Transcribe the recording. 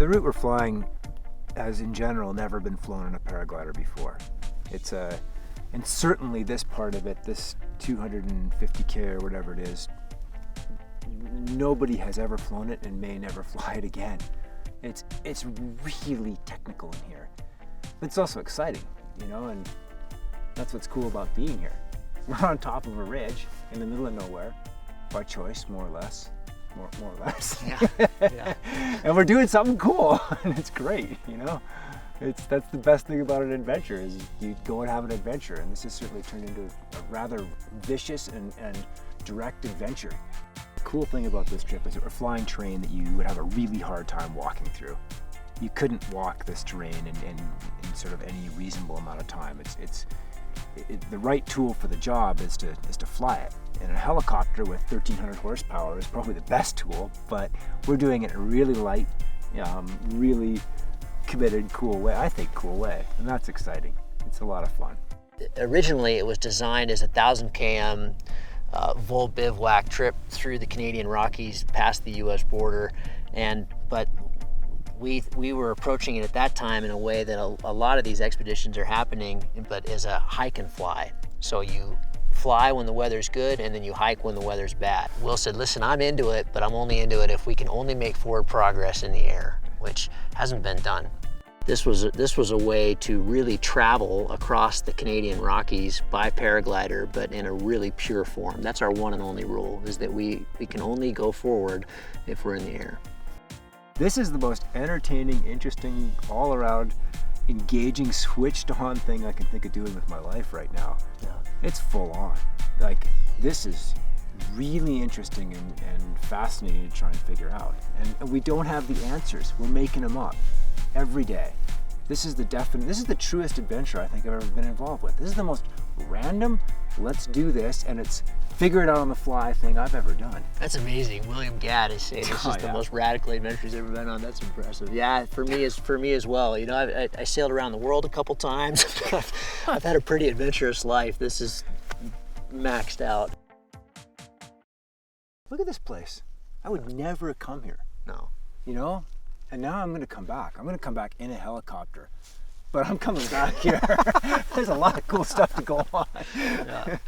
The route we're flying has in general never been flown in a paraglider before. And certainly this part of it, this 250K or whatever it is, nobody has ever flown it and may never fly it again. It's really technical in here, but it's also exciting, you know, and that's what's cool about being here. We're on top of a ridge in the middle of nowhere, by choice, more or less. More or less. Yeah. And we're doing something cool, and it's great, you know. That's the best thing about an adventure, is you go and have an adventure, and this has certainly turned into a rather vicious and direct adventure. The cool thing about this trip is that we're flying terrain that you would have a really hard time walking through. You couldn't walk this terrain in sort of any reasonable amount of time. The right tool for the job is to fly it. And a helicopter with 1,300 horsepower is probably the best tool, but we're doing it in a really light, really committed, cool way. I think cool way, and that's exciting. It's a lot of fun. Originally, it was designed as a 1,000 km vol bivouac trip through the Canadian Rockies past the U.S. border, but we were approaching it at that time in a way that a lot of these expeditions are happening, but as a hike and fly. So you fly when the weather's good, and then you hike when the weather's bad. Will said, listen, I'm into it, but I'm only into it if we can only make forward progress in the air, which hasn't been done. This was a way to really travel across the Canadian Rockies by paraglider, but in a really pure form. That's our one and only rule, is that we can only go forward if we're in the air. This is the most entertaining, interesting, all around engaging, switched on thing I can think of doing with my life right now. Yeah. It's full on. Like, this is really interesting and fascinating to try and figure out. And we don't have the answers. We're making them up every day. This is the truest adventure I think I've ever been involved with. This is the most random, let's do this, and it's figure it out on the fly thing I've ever done. That's amazing. William Gadd is saying this is the most radical adventure he's ever been on. That's impressive. Yeah, for me as well. You know, I sailed around the world a couple times. I've had a pretty adventurous life. This is maxed out. Look at this place. I would never have come here. No. You know? And now I'm going to come back. I'm going to come back in a helicopter. But I'm coming back here. There's a lot of cool stuff to go on. Yeah.